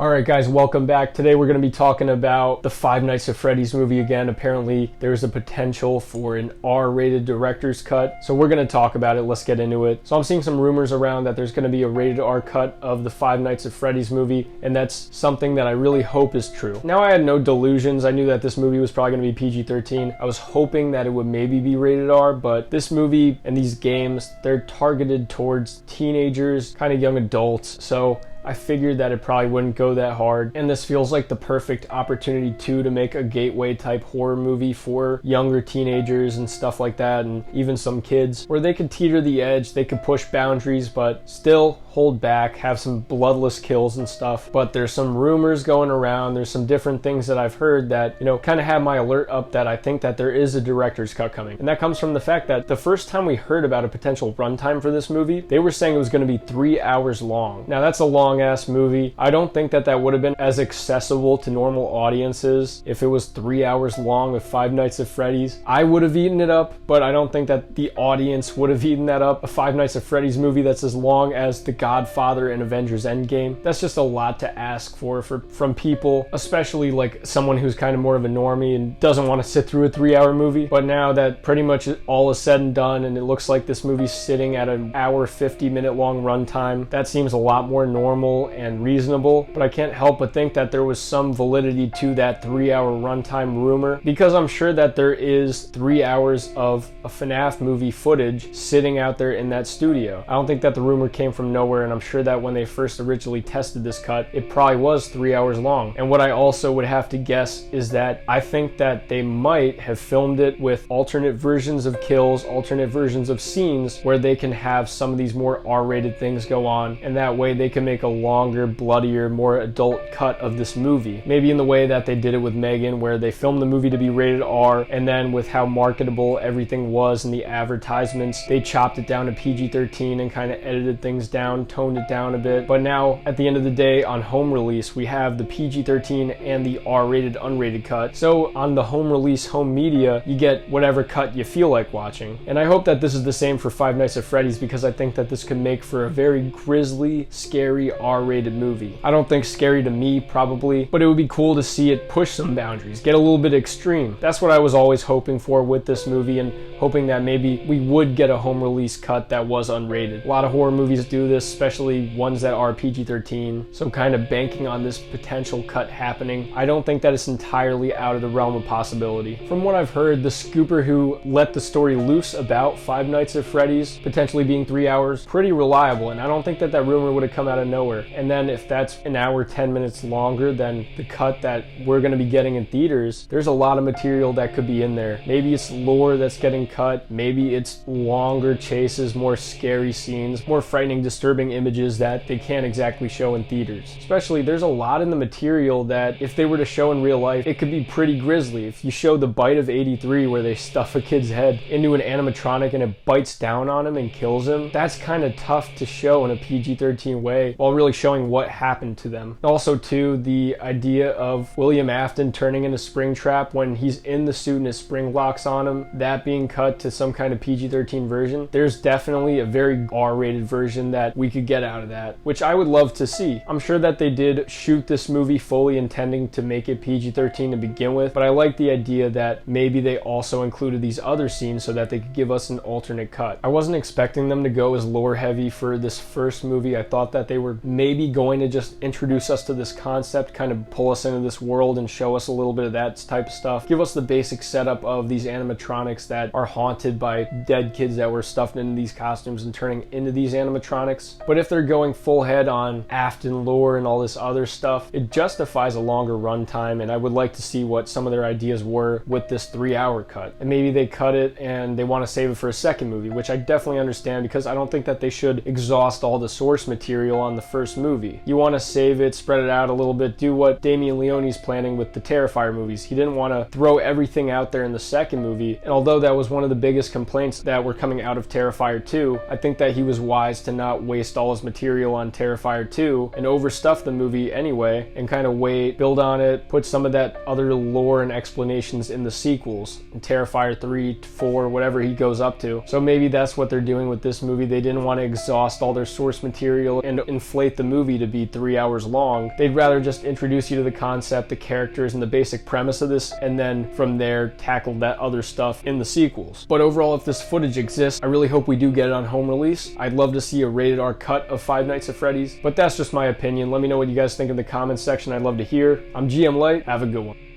Alright guys, welcome back. Today we're going to be talking about the Five Nights at Freddy's movie again. Apparently there's a potential for an R-rated director's cut. So we're going to talk about it. Let's get into it. So I'm seeing some rumors around that there's going to be a rated R cut of the Five Nights at Freddy's movie, and that's something that I really hope is true. Now, I had no delusions. I knew that this movie was probably going to be PG-13. I was hoping that it would maybe be rated R, but this movie and these games, they're targeted towards teenagers, kind of young adults. So I figured that it probably wouldn't go that hard, and this feels like the perfect opportunity too to make a gateway type horror movie for younger teenagers and stuff like that, and even some kids, where they could teeter the edge, they could push boundaries but still hold back, have some bloodless kills and stuff. But there's some rumors going around, there's some different things that I've heard that, kind of have my alert up that I think that there is a director's cut coming. And that comes from the fact that the first time we heard about a potential runtime for this movie, they were saying it was going to be 3 hours long. Now that's a long ass movie. I don't think that that would have been as accessible to normal audiences if it was 3 hours long with Five Nights at Freddy's. I would have eaten it up, but I don't think that the audience would have eaten that up. A Five Nights at Freddy's movie that's as long as The Godfather and Avengers Endgame, that's just a lot to ask for from people, especially like someone who's kind of more of a normie and doesn't want to sit through a 3-hour movie. But now that pretty much all is said and done, and it looks like this movie's sitting at an hour 50-minute long runtime, that seems a lot more normal and reasonable. But I can't help but think that there was some validity to that 3-hour runtime rumor, because I'm sure that there is 3 hours of a FNAF movie footage sitting out there in that studio. I don't think that the rumor came from nowhere, and I'm sure that when they first originally tested this cut, it probably was 3 hours long. And what I also would have to guess is that I think that they might have filmed it with alternate versions of kills, alternate versions of scenes, where they can have some of these more R-rated things go on, and that way they can make a longer, bloodier, more adult cut of this movie. Maybe in the way that they did it with Megan, where they filmed the movie to be rated R, and then with how marketable everything was in the advertisements, they chopped it down to PG-13 and kind of edited things down, toned it down a bit. But now, at the end of the day, on home release, we have the PG-13 and the R-rated, unrated cut. So on the home release, home media, you get whatever cut you feel like watching. And I hope that this is the same for Five Nights at Freddy's, because I think that this could make for a very grisly, scary, R-rated movie. I don't think scary to me, probably, but it would be cool to see it push some boundaries, get a little bit extreme. That's what I was always hoping for with this movie, and hoping that maybe we would get a home release cut that was unrated. A lot of horror movies do this, especially ones that are PG-13, so kind of banking on this potential cut happening. I don't think that it's entirely out of the realm of possibility. From what I've heard, the scooper who let the story loose about Five Nights at Freddy's potentially being 3 hours, pretty reliable, and I don't think that that rumor would have come out of nowhere. And then if that's an hour 10 minutes longer than the cut that we're going to be getting in theaters, there's a lot of material that could be in there. Maybe it's lore that's getting cut, maybe it's longer chases, more scary scenes, more frightening, disturbing images that they can't exactly show in theaters. Especially, there's a lot in the material that if they were to show in real life, it could be pretty grisly. If you show the bite of 83 where they stuff a kid's head into an animatronic and it bites down on him and kills him, that's kind of tough to show in a PG-13 way while really showing what happened to them. Also too, the idea of William Afton turning into Springtrap when he's in the suit and his spring locks on him, that being cut to some kind of PG-13 version, there's definitely a very R-rated version that we could get out of that, which I would love to see. I'm sure that they did shoot this movie fully intending to make it PG-13 to begin with, but I like the idea that maybe they also included these other scenes so that they could give us an alternate cut. I wasn't expecting them to go as lore heavy for this first movie. I thought that they were maybe going to just introduce us to this concept, kind of pull us into this world and show us a little bit of that type of stuff, give us the basic setup of these animatronics that are haunted by dead kids that were stuffed into these costumes and turning into these animatronics. But if they're going full head on Afton lore and all this other stuff, it justifies a longer runtime, and I would like to see what some of their ideas were with this 3-hour cut. And maybe they cut it and they want to save it for a second movie, which I definitely understand, because I don't think that they should exhaust all the source material on the first movie. You want to save it, spread it out a little bit, do what Damien Leone's planning with the Terrifier movies. He didn't want to throw everything out there in the second movie, and although that was one of the biggest complaints that were coming out of Terrifier 2, I think that he was wise to not waste all his material on Terrifier 2 and overstuff the movie anyway, and kind of wait, build on it, put some of that other lore and explanations in the sequels, in Terrifier 3, 4, whatever he goes up to. So maybe that's what they're doing with this movie. They didn't want to exhaust all their source material and inflate formulate the movie to be 3 hours long. They'd rather just introduce you to the concept, the characters, and the basic premise of this, and then from there tackle that other stuff in the sequels. But overall, if this footage exists, I really hope we do get it on home release. I'd love to see a rated R cut of Five Nights at Freddy's, but that's just my opinion. Let me know what you guys think in the comments section. I'd love to hear. I'm GM Light. Have a good one.